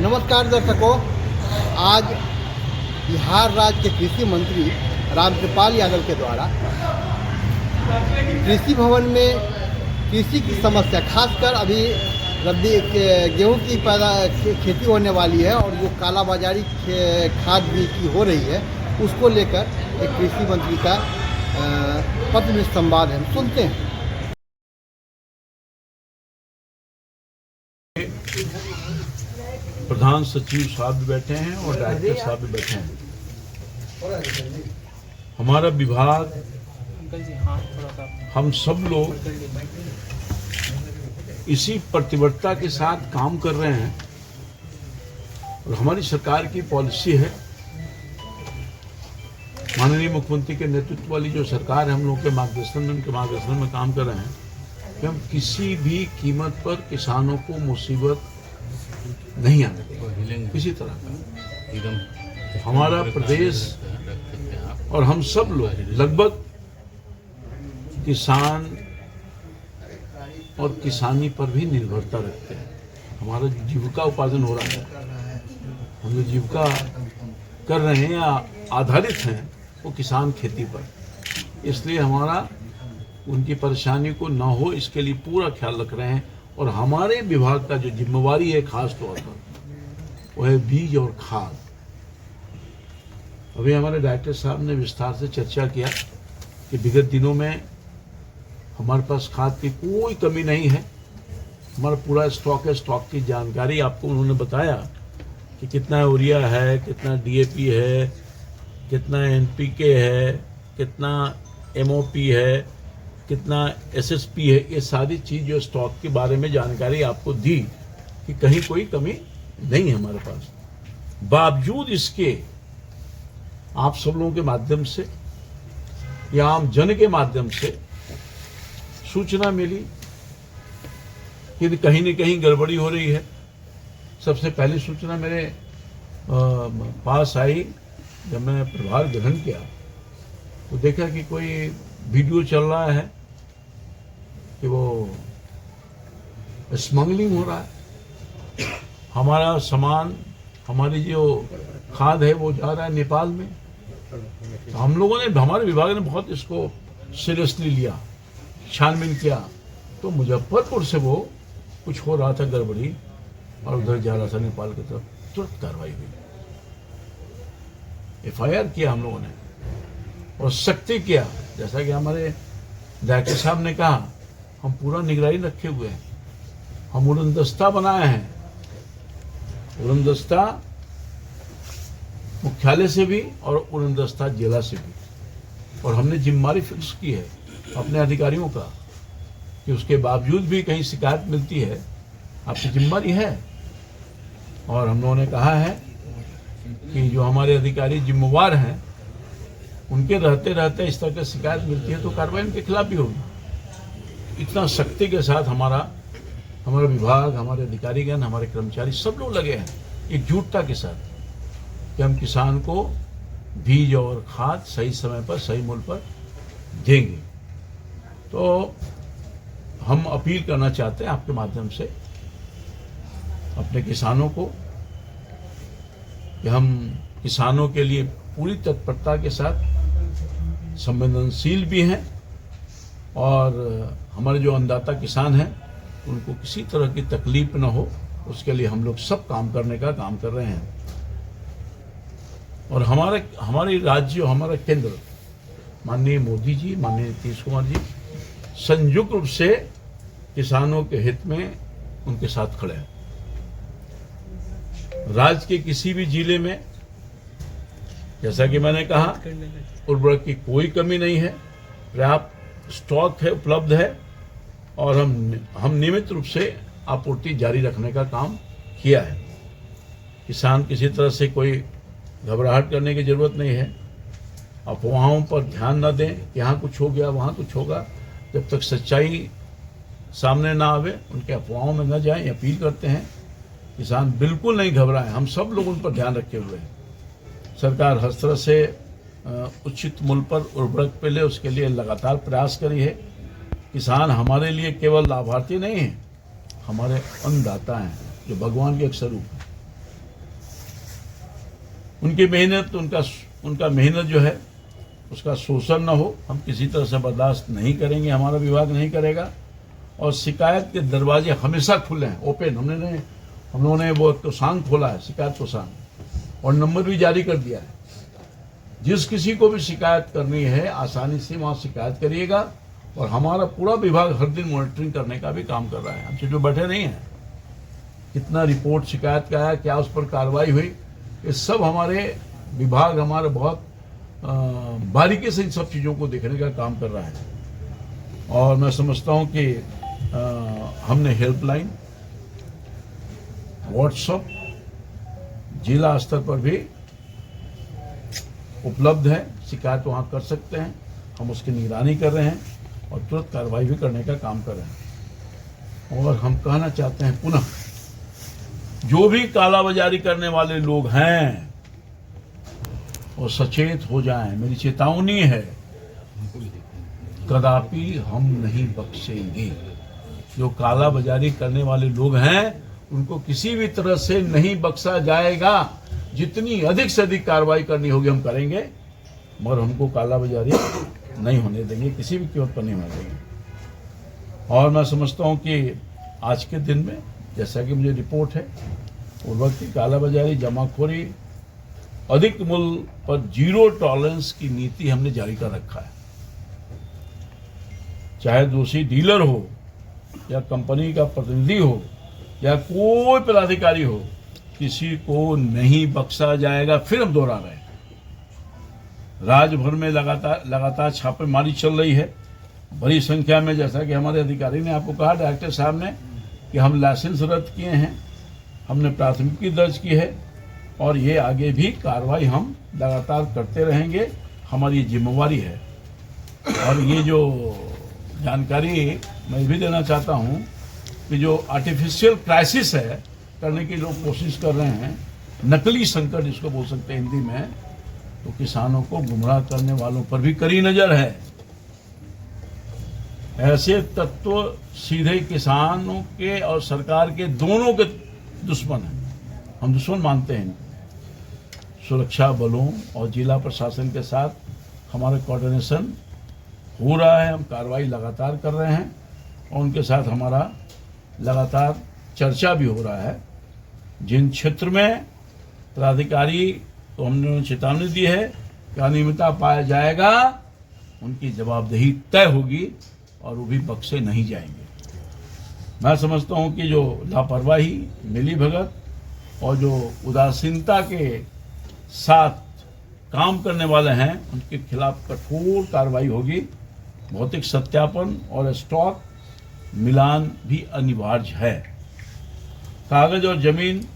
नमस्कार दर्शकों, आज बिहार राज्य के कृषि मंत्री रामकृपाल यादव के द्वारा कृषि भवन में कृषि की समस्या, खासकर अभी रबी गेहूं की खेती होने वाली है और जो कालाबाजारी खाद बीज की हो रही है, उसको लेकर एक कृषि मंत्री का पत्र में संवाद है, सुनते हैं। प्रधान सचिव साहब भी बैठे हैं और डायरेक्टर साहब भी बैठे हैं। हमारा विभाग, हम सब लोग इसी प्रतिबद्धता के साथ काम कर रहे हैं और हमारी सरकार की पॉलिसी है, माननीय मुख्यमंत्री के नेतृत्व वाली जो सरकार है, हम लोग के मार्गदर्शन में काम कर रहे हैं कि हम किसी भी कीमत पर किसानों को मुसीबत नहीं आने देंगे किसी तरह का। हमारा प्रदेश और हम सब लोग लगभग किसान और किसानी पर भी निर्भरता रखते हैं। हमारा जो जीविका उपार्जन हो रहा है, हम जो जीविका कर रहे हैं या आधारित हैं, वो किसान खेती पर। इसलिए हमारा उनकी परेशानी को ना हो, इसके लिए पूरा ख्याल रख रहे हैं। और हमारे विभाग का जो जिम्मेवारी है खास तौर पर, वो है बीज और खाद। अभी हमारे डायरेक्टर साहब ने विस्तार से चर्चा किया कि विगत दिनों में हमारे पास खाद की कोई कमी नहीं है, हमारा पूरा स्टॉक है। स्टॉक की जानकारी आपको उन्होंने बताया कि कितना यूरिया है, कितना DAP है, कितना NPK है, कितना MOP है, कितना SSP है। ये सारी चीज़ जो स्टॉक के बारे में जानकारी आपको दी कि कहीं कोई कमी नहीं है हमारे पास। बावजूद इसके आप सब लोगों के माध्यम से या आम जन के माध्यम से सूचना मिली कि कहीं न कहीं गड़बड़ी हो रही है। सबसे पहली सूचना मेरे पास आई जब मैंने प्रभार ग्रहण किया, तो देखा कि कोई वीडियो चल रहा है कि वो स्मगलिंग हो रहा है। हमारा सामान, हमारी जो खाद है, वो जा रहा है नेपाल में। तो हम लोगों ने, हमारे विभाग ने बहुत इसको सीरियसली लिया, छानबीन किया। तो मुजफ्फरपुर से वो कुछ हो रहा था गड़बड़ी और उधर जा रहा था नेपाल की तरफ, तुरंत कार्रवाई हुई, FIR किया हम लोगों ने और सख्ती किया। जैसा कि हमारे डायरेक्टर साहब ने कहा, हम पूरा निगरानी रखे हुए हैं। हम उड़नदस्ता बनाए हैं, उड़नदस्ता मुख्यालय से भी और उड़नदस्ता जिला से भी। और हमने जिम्मेदारी फिक्स की है अपने अधिकारियों का कि उसके बावजूद भी कहीं शिकायत मिलती है, आपकी जिम्मेदारी है। और हम लोगों ने कहा है कि जो हमारे अधिकारी जिम्मेवार हैं, उनके रहते रहते इस तरह की शिकायत मिलती है तो कार्रवाई उनके खिलाफ भी होगी। इतना सख्ती के साथ हमारा विभाग, हमारे अधिकारीगण, हमारे कर्मचारी सब लोग लगे हैं एकजुटता के साथ कि हम किसान को बीज और खाद सही समय पर, सही मूल्य पर देंगे। तो हम अपील करना चाहते हैं आपके माध्यम से अपने किसानों को कि हम किसानों के लिए पूरी तत्परता के साथ संवेदनशील भी हैं और हमारे जो अन्नदाता किसान हैं उनको किसी तरह की तकलीफ न हो, उसके लिए हम लोग सब काम करने का काम कर रहे हैं। और हमारे राज्य, हमारा केंद्र, माननीय मोदी जी, माननीय नीतीश कुमार जी संयुक्त रूप से किसानों के हित में उनके साथ खड़े हैं। राज्य के किसी भी जिले में, जैसा कि मैंने कहा, उर्वरक की कोई कमी नहीं है, पर्याप्त स्टॉक है, उपलब्ध है और हम नियमित रूप से आपूर्ति जारी रखने का काम किया है। किसान किसी तरह से कोई घबराहट करने की जरूरत नहीं है। अफवाहों पर ध्यान न दें कि यहाँ कुछ हो गया, वहाँ कुछ होगा। जब तक सच्चाई सामने ना आवे, उनके अफवाहों में न जाएं। अपील करते हैं किसान बिल्कुल नहीं घबराएं, हम सब लोग उन पर ध्यान रखे हुए हैं। सरकार हर तरह से उचित मूल्य पर उर्वरक पे ले, उसके लिए लगातार प्रयास करी है। किसान हमारे लिए केवल लाभार्थी नहीं है, हमारे अन्नदाता हैं, जो भगवान के एक स्वरूप है। उनकी मेहनत, उनका मेहनत जो है उसका शोषण न हो, हम किसी तरह से बर्दाश्त नहीं करेंगे, हमारा विभाग नहीं करेगा। और शिकायत के दरवाजे हमेशा खुले हैं, ओपन। हम लोगों ने वो कोषांग खोला है, शिकायत कोषांग, और नंबर भी जारी कर दिया है। जिस किसी को भी शिकायत करनी है आसानी से वहाँ शिकायत करिएगा। और हमारा पूरा विभाग हर दिन मॉनिटरिंग करने का भी काम कर रहा है। हम जो बैठे नहीं हैं, कितना रिपोर्ट शिकायत का है, क्या उस पर कार्रवाई हुई, ये सब हमारे विभाग हमारे बहुत बारीकी से इन सब चीज़ों को देखने का काम कर रहा है। और मैं समझता हूँ कि हमने हेल्पलाइन, व्हाट्सएप जिला स्तर पर भी उपलब्ध है, शिकायत वहाँ कर सकते हैं। हम उसकी निगरानी कर रहे हैं और तुरंत कार्रवाई भी करने का काम कर रहे हैं। और हम कहना चाहते हैं पुनः, जो भी कालाबाजारी करने वाले लोग हैं वो सचेत हो जाएं। मेरी चेतावनी है, कदापि हम नहीं बख्शेंगे। जो कालाबाजारी करने वाले लोग हैं उनको किसी भी तरह से नहीं बख्शा जाएगा। जितनी अधिक से अधिक कार्रवाई करनी होगी हम करेंगे, मगर हमको कालाबाजारी नहीं होने देंगे, किसी भी कीमत पर नहीं होने देंगे। और मैं समझता हूं कि आज के दिन में, जैसा कि मुझे रिपोर्ट है, उर्वरक की कालाबाजारी, जमाखोरी, अधिक मूल्य पर जीरो टॉलरेंस की नीति हमने जारी कर रखा है। चाहे दोषी डीलर हो या कंपनी का प्रतिनिधि हो या कोई पदाधिकारी हो, किसी को नहीं बख्शा जाएगा। फिर हम दोहरा रहे हैं, राज्य भर में लगातार छापेमारी चल रही है बड़ी संख्या में। जैसा कि हमारे अधिकारी ने आपको कहा, डायरेक्टर साहब ने, कि हम लाइसेंस रद्द किए हैं, हमने प्राथमिकी दर्ज की है और ये आगे भी कार्रवाई हम लगातार करते रहेंगे, हमारी जिम्मेवारी है। और ये जो जानकारी मैं भी देना चाहता हूँ कि जो आर्टिफिशियल क्राइसिस है करने की लोग कोशिश कर रहे हैं, नकली संकट जिसको बोल सकते हैं हिंदी में, तो किसानों को गुमराह करने वालों पर भी कड़ी नजर है। ऐसे तत्व सीधे किसानों के और सरकार के दोनों के दुश्मन हैं, हम दुश्मन मानते हैं। सुरक्षा बलों और जिला प्रशासन के साथ हमारा कोऑर्डिनेशन हो रहा है, हम कार्रवाई लगातार कर रहे हैं और उनके साथ हमारा लगातार चर्चा भी हो रहा है। जिन क्षेत्र में पदाधिकारी को हमने चेतावनी दी है कि अनियमितता पाया जाएगा, उनकी जवाबदेही तय होगी और वो भी बख्शे नहीं जाएंगे। मैं समझता हूं कि जो लापरवाही, मिलीभगत और जो उदासीनता के साथ काम करने वाले हैं, उनके खिलाफ कठोर कार्रवाई होगी। भौतिक सत्यापन और स्टॉक मिलान भी अनिवार्य है। कागज और जमीन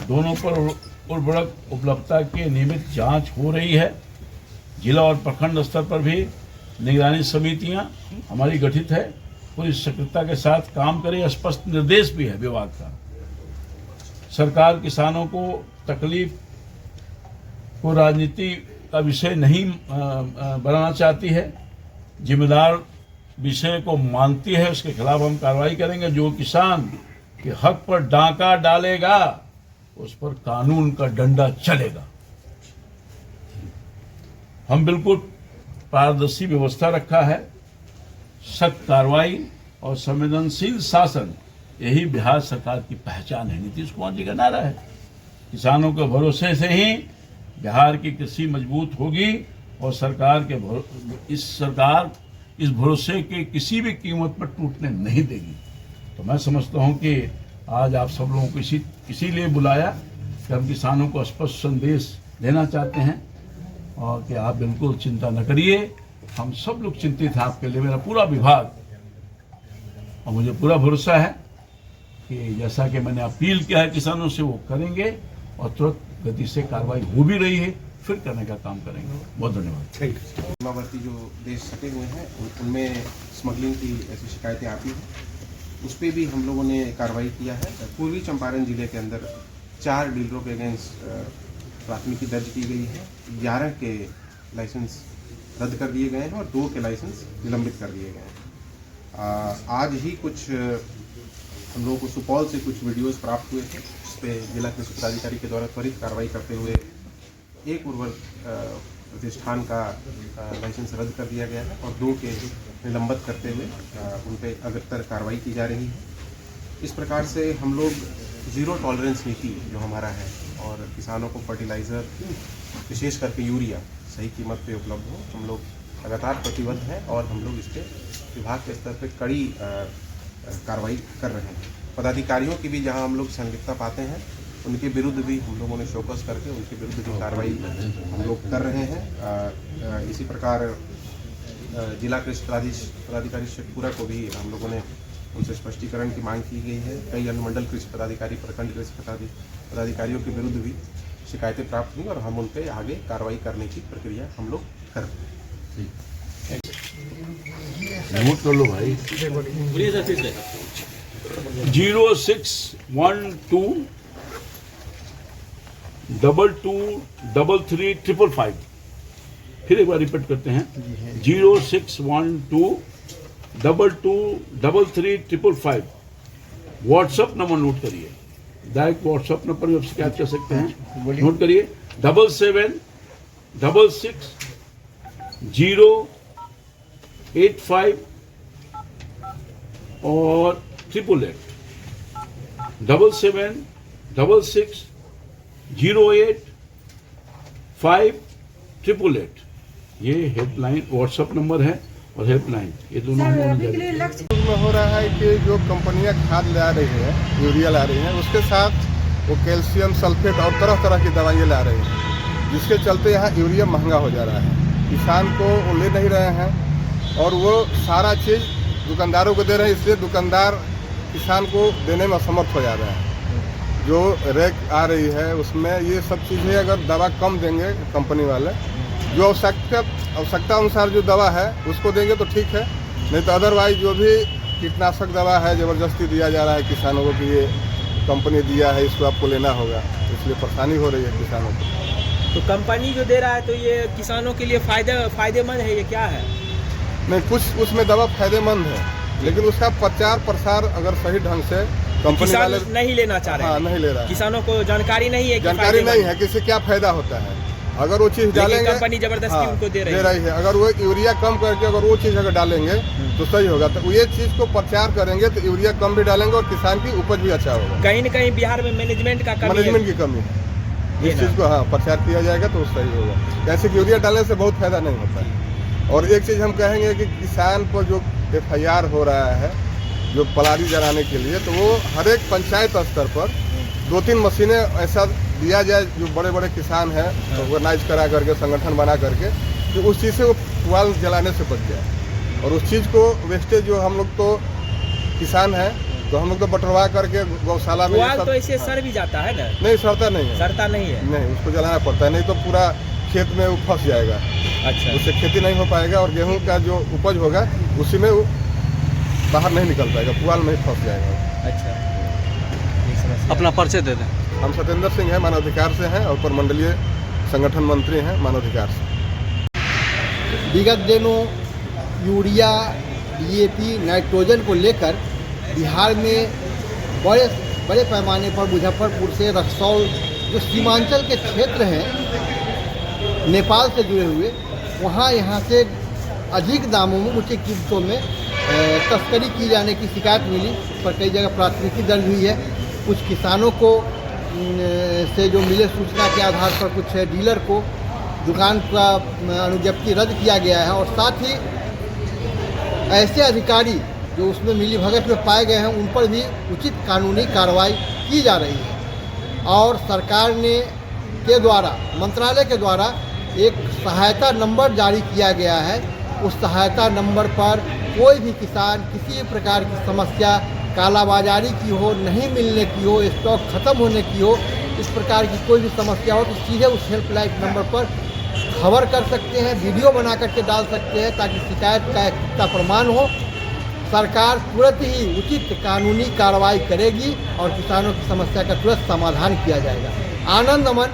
दोनों पर उर्वरक उपलब्धता की नियमित जांच हो रही है। जिला और प्रखंड स्तर पर भी निगरानी समितियां हमारी गठित है, पूरी सक्रियता के साथ काम करें। स्पष्ट निर्देश भी है विभाग का। सरकार किसानों को तकलीफ को राजनीति का विषय नहीं बनाना चाहती है, जिम्मेदार विषय को मानती है, उसके खिलाफ हम कार्रवाई करेंगे। जो किसान के हक पर डाका डालेगा उस पर कानून का डंडा चलेगा। हम बिल्कुल पारदर्शी व्यवस्था रखा है, सख्त कार्रवाई और संवेदनशील शासन, यही बिहार सरकार की पहचान है। नीतीश कुमार जी का नारा है, किसानों के भरोसे से ही बिहार की कृषि मजबूत होगी और सरकार इस भरोसे के किसी भी कीमत पर टूटने नहीं देगी। तो मैं समझता हूं कि आज आप सब लोगों को इसीलिए बुलाया कि हम किसानों को स्पष्ट संदेश देना चाहते हैं और कि आप बिल्कुल चिंता न करिए, हम सब लोग चिंतित हैं आपके लिए, मेरा पूरा विभाग। और मुझे पूरा भरोसा है कि जैसा कि मैंने अपील किया है किसानों से, वो करेंगे और तुरंत गति से कार्रवाई हो भी रही है, फिर करने का काम करेंगे। बहुत धन्यवाद। Thank you. सीमावर्ती जो देश सटे हुए हैं उनमें स्मगलिंग की ऐसी शिकायतें आती हैं, उस पर भी हम लोगों ने कार्रवाई किया है। पूर्वी चंपारण जिले के अंदर 4 डीलरों के अगेंस्ट प्राथमिकी दर्ज की गई है। 11 के लाइसेंस रद्द कर दिए गए हैं और 2 के लाइसेंस निलंबित कर दिए गए हैं। आज ही कुछ हम लोगों को सुपौल से कुछ वीडियोस प्राप्त हुए थे, जिस पे जिला कृषि पदाधिकारी के द्वारा त्वरित कार्रवाई करते हुए एक उर्वरक प्रतिष्ठान का लाइसेंस रद्द कर दिया गया है और 2 के निलंबित करते हुए उन पर अग्रतर कार्रवाई की जा रही है। इस प्रकार से हम लोग ज़ीरो टॉलरेंस नीति जो हमारा है और किसानों को फर्टिलाइज़र विशेष करके यूरिया सही कीमत पे उपलब्ध हो, हम लोग लगातार प्रतिबद्ध हैं और हम लोग इस पर विभाग के स्तर पे कड़ी कार्रवाई कर रहे हैं। पदाधिकारियों की भी जहां हम लोग संलिप्तता पाते हैं उनके विरुद्ध भी हम लोगों ने शोकस करके उनके विरुद्ध भी कार्रवाई हम लोग कर रहे हैं। इसी प्रकार जिला कृषि पदाधिकारी शेखपुरा को भी हम लोगों ने उनसे स्पष्टीकरण की मांग की गई है। कई अनुमंडल कृषि पदाधिकारी, प्रखंड कृषि पदाधिकारियों के विरुद्ध भी शिकायतें प्राप्त हुई और हम उन पर आगे कार्रवाई करने की प्रक्रिया हम लोग कर रहे हैं। नोट कर लो भाई। 0612 223355। फिर एक बार रिपीट करते हैं। 0612 223355। व्हाट्सएप नंबर नोट करिए, डायरेक्ट व्हाट्सएप नंबर पर आप शिकायत कर सकते हैं। नोट करिए 7766 और 888 7766 085888। ये हेल्पलाइन व्हाट्सएप नंबर है और हेल्पलाइन, ये दोनों में हो रहा है कि जो कंपनियां खाद ला रही है, यूरिया ला रही हैं, उसके साथ वो कैल्शियम सल्फेट और तरह तरह की दवाइयाँ ला रही हैं, जिसके चलते यहाँ यूरिया महंगा हो जा रहा है। किसान को वो ले नहीं रहे हैं और वो सारा चीज़ दुकानदारों को दे रहे हैं, इसलिए दुकानदार किसान को देने में असमर्थ हो जा रहा है। जो रैक आ रही है उसमें ये सब चीज़ें अगर दवा कम देंगे कंपनी वाले, जो आवश्यकता अनुसार जो दवा है उसको देंगे तो ठीक है, नहीं तो अदरवाइज जो भी कीटनाशक दवा है ज़बरदस्ती दिया जा रहा है किसानों को कि ये कंपनी दिया है इसको आपको लेना होगा, इसलिए परेशानी हो रही है किसानों को। तो कंपनी जो दे रहा है तो ये किसानों के लिए फायदेमंद है, ये क्या है? नहीं, कुछ उसमें दवा फायदेमंद है, लेकिन उसका प्रचार प्रसार अगर सही ढंग से कंपनी वाले नहीं लेना चाह रहे हैं। नहीं ले रहा है। किसानों को जानकारी नहीं है, जानकारी नहीं है कि इससे क्या फायदा होता है। अगर वो चीज़ डालेंगे, कंपनी जबरदस्ती उनको दे रही है। अगर वो यूरिया कम करके अगर वो चीज़ अगर डालेंगे तो सही होगा। तो ये चीज़ को प्रचार करेंगे तो यूरिया कम भी डालेंगे और किसान की उपज भी अच्छा होगा। कहीं न कहीं बिहार में मैनेजमेंट की कमी है। इस चीज़ को प्रचार किया जाएगा तो सही होगा। कैसे कि यूरिया डालने से बहुत फायदा नहीं होता है। और एक चीज़ हम कहेंगे कि किसान पर जो FIR हो रहा है जो पलारी जलाने के लिए, तो वो हर एक पंचायत स्तर पर 2-3 मशीनें ऐसा दिया जाए जो बड़े बड़े किसान हैं ऑर्गेनाइज करा करके, संगठन बना करके, कि उस चीज़ से वो पुआल जलाने से बच जाए। और उस चीज़ को वेस्टेज जो हम लोग तो किसान हैं तो हम लोग तो बटरवा करके गौशाला में तो ऐसे सड़ भी जाता है ना? नहीं, सड़ता नहीं है। सड़ता नहीं है? नहीं, उसको जलाना पड़ता है, नहीं तो पूरा खेत में वो फंस जाएगा। अच्छा, उससे खेती नहीं हो पाएगा और गेहूं का जो उपज होगा उसी में वो बाहर नहीं निकल पाएगा, पुआल में फंस जाएगा। अच्छा, अपना परिचय दे दें। हम सत्येंद्र सिंह हैं, मानवाधिकार से हैं और प्रमंडलीय संगठन मंत्री हैं मानवाधिकार से। विगत दिनों यूरिया, DAP, नाइट्रोजन को लेकर बिहार में बड़े पैमाने पर मुजफ्फरपुर से रक्सौल जो सीमांचल के क्षेत्र हैं नेपाल से जुड़े हुए, यहाँ से अधिक दामों में, उचित कीमतों में तस्करी की जाने की शिकायत मिली। उस पर कई जगह प्राथमिकी दर्ज हुई है। कुछ किसानों को से जो मिले सूचना के आधार पर कुछ डीलर को दुकान का अनुज्ञप्ति रद्द किया गया है और साथ ही ऐसे अधिकारी जो उसमें मिली भगत में पाए गए हैं उन पर भी उचित कानूनी कार्रवाई की जा रही है। और सरकार के द्वारा, मंत्रालय के द्वारा एक सहायता नंबर जारी किया गया है। उस सहायता नंबर पर कोई भी किसान किसी भी प्रकार की समस्या, कालाबाजारी की हो, नहीं मिलने की हो, स्टॉक खत्म होने की हो, इस प्रकार की कोई भी समस्या हो तो सीधे उस हेल्पलाइन नंबर पर खबर कर सकते हैं, वीडियो बना करके डाल सकते हैं ताकि शिकायत का प्रमाण हो। सरकार तुरंत ही उचित कानूनी कार्रवाई करेगी और किसानों की समस्या का तुरंत समाधान किया जाएगा। आनंद अमन,